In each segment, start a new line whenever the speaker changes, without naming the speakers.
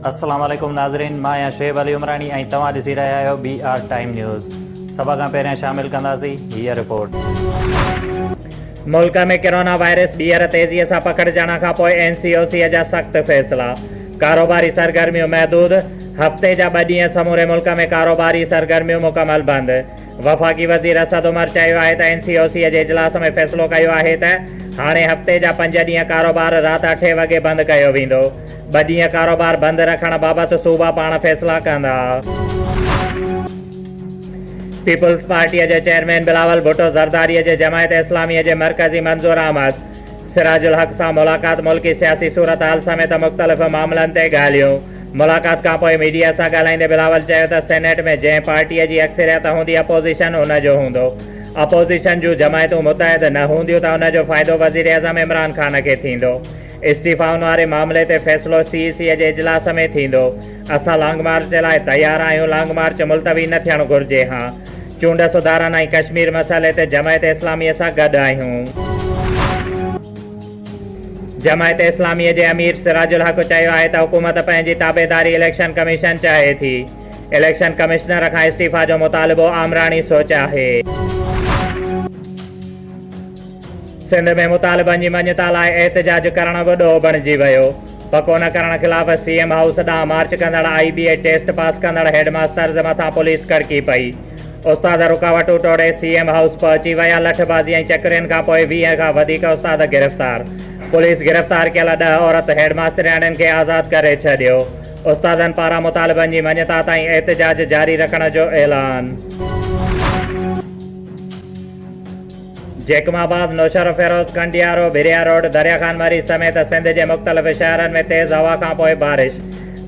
अस्सलाम वालेकुम नाज़रीन, मां आहियां शुएब अली उमरानी ऐं तव्हां ॾिसी रहिया आहियो BR टाइम न्यूज़। सभ खां पहिरियां शामिल कंदासीं हीअ रिपोर्ट। मुल्क में कोरोना वायरस ॿीहर तेज़ीअ सां पकड़जण खां पोइ NCOC जा सख़्त फ़ैसिला। कारोबारी सरगर्मियूं महदूद। हफ़्ते जा 2 ॾींहं समूरे मुल्क में कारोबारी सरगर्मियूं मुकमल बंद। वफ़ाक़ी वज़ीर असद उमर चयो आहे त NCOC जे इजलास में फ़ैसिलो कयो आहे त हाणे हफ़्ते जा 5 ॾींहं कारोबार राति 8 वॻे बंदि कयो वेंदो। 2 ॾींहं कारोबार बंदि रखण बाबति सूबा पाण फ़ैसिला कंदा। पीपल्स पार्टीअ जे चेयरमैन बिलावल भुट्टो ज़रदारीअ जे जमायत इस्लामीअ जे मरकज़ी मंज़ूर अहमद सिराजुल हक़ सां मुलाक़ात मुल्की सियासी सूरत हाल समेत मुख़्तलिफ़ मामलनि ते ॻाल्हियूं। मुलाक़ात खां पोइ मीडिया सां ॻाल्हाईंदे बिलावल चयो त सेनेट में जंहिं पार्टीअ जी अक्सरियत हूंदी अपोज़िशन उनजो हूंदो। अपोज़िशन जूं जमायतूं मुतहद न हूंदियूं त उनजो फ़ाइदो वज़ीर आज़म इमरान ख़ान खे थींदो। इस्तीफ़ाउनि वारे मामले ते फ़ैसिलो CEC जे इजलास में थींदो। असां लॉन्ग मार्च लाइ तयारु आहियूं। लॉन्ग मार्च मुलतवी न थियणु घुरिजे। हा, चूंड सुधारनि ऐं कश्मीर मसइले ते जमायत इस्लामीअ सां गॾु आहियूं। जमायत इस्लामीअ जे अमीर सिराजुल हक़ चयो आहे त हुकूमत पंहिंजी ताबेदारी इलेक्शन कमीशन चाहे थी। इलेक्शन कमिश्नर खां इस्तीफ़ा जो मुतालिबो आमराणी सोच आहे। सिंध में मुतालिबनि जी मञता लाइ एहतजाज करणु बि ॾोह बणिजी वियो। पको न करण ख़िलाफ़ CM हाउस ॾांहुं मार्च कंदड़ IBA टेस्ट पास कंदड़ हेडमास्टर्स मथां पुलिस कड़की पई। उस्ताद रुकावटूं तोड़े CM हाउस पहुची विया। लठबाज़ी ऐं चकरियुनि खां पोइ 20 खां वधीक उस्ताद गिरफ़्तार। पुलिस गिरफ़्तार कयल 10 औरत हेडमास्टरियाणियुनि खे आज़ादु करे छॾियो। उस्तादनि पारां मुतालिबनि जी मञता ताईं एहतजाज जारी रखण जो ऐलान। जेकमाबाद, नौशर फिरोज, कंडियारो, बिरिया रोड, दरियाखान मरी समेत सिंध जे मुख़्तलिफ़ शहरनि में तेज़ हवा खां पोइ बारिश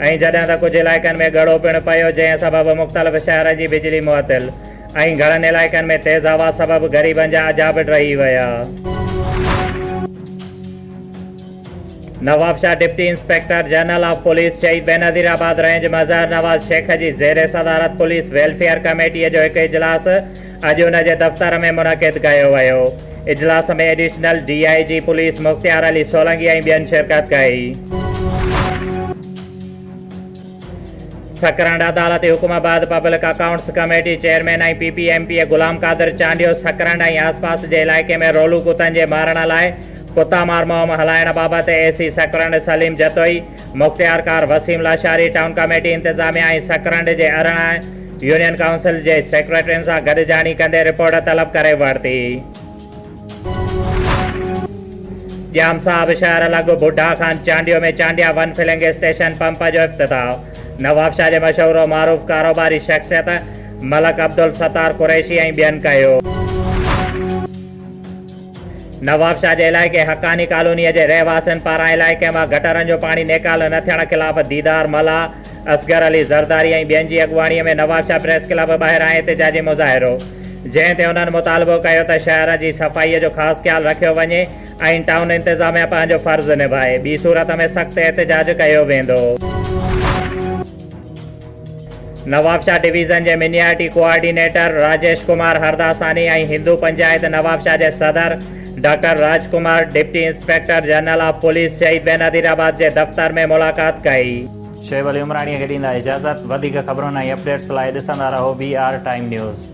ऐं जॾहिं त कुझु इलाइक़नि में ॻड़ो पिणु पियो, जंहिं सबबु मुख़्तलिफ़ शहर जी बिजली मुअतल ऐं घणनि इलाइक़नि में तेज़ हवा सबबु ग़रीबनि जा अजाब रही विया। Nawabshah deputy inspector general of police शहीद बेनज़ीराबाद रेंज मज़हर नवाज़ शेख जी ज़ेर सदारत पुलिस वेलफेयर कमेटीअ जो हिकु इजलास अॼु उन जे दफ़्तर में मुनक़िद कयो वियो। इजलास में additional DIG police Mukhtiar Ali Solangi ऐं ॿियनि शिरकत कई। सकरंड अदालती हुकुम बैदि पब्लिक अकाउंट्स कमेटी चेयरमैन ऐं PPMP गुलाम कादिर चांडियो सकरंड ऐं आसपास जे इलाइक़े में रोलू कुतनि जे मारण लाइ कुता मार मुहिम हलाइण बाबति AC सकरंड सलीम जतोई, मुख़्तियारकार वसीम लाशारी, टाउन कमेटी इंतज़ामिया ऐं सकरंड जे अरिड़हं यूनियन काउंसिल जे सेक्रेटरियुनि सां गॾिजाणी कंदे रिपोर्ट तलब करे वरिती। ॼाम साहब शहर लॻ बुढ़ा खान चांडियो में Chandia one filling station pump जो इफ़्तिताह। नवाबशाह जे मशहूर मारूफ़ कारोबारी शख़्सियत मलक अब्दुल सत्तार कुरैशी ऐं ॿियनि कयो। नवाबशाह जे इलाइक़े हक़ानी कॉलोनीअ जे रहवासियुनि पारां इलाइक़े मां गटरनि जो पाणी नेकाल न थियण ख़िलाफ़ दीदार मला, असगर अली ज़रदारी ऐं ॿियनि जी अॻुवाणीअ में नवाबशाह प्रेस क्लब ॿाहिरां एहतिजाजी मुज़ाहिरो, जंहिं ते उन्हनि मुतालिबो कयो त शहर जी सफ़ाईअ जो ख़ासि ख़्यालु रखियो वञे ऐं टाउन इंतिज़ामिया पंहिंजो फ़र्ज़ु निभाए। ॿी सूरत में सख़्त एहतिजाज कयो वेंदो। नवाबशाह डिवीज़न जे मिनियारिटी कोऑर्डिनेटर राजेश कुमार हरदासानी ऐं हिंदू पंचायत नवाबशाह जे सदर doctor Rajkumar deputy inspector general of police शहीद बेनज़ीराबाद जे दफ़्तर में मुलाक़ात कई। शुएब अली उमराणीअ खे ॾींदा इजाज़त। वधीक ख़बरुनि ऐं अपडेट्स लाइ ॾिसंदा रहो BR टाइम न्यूज़।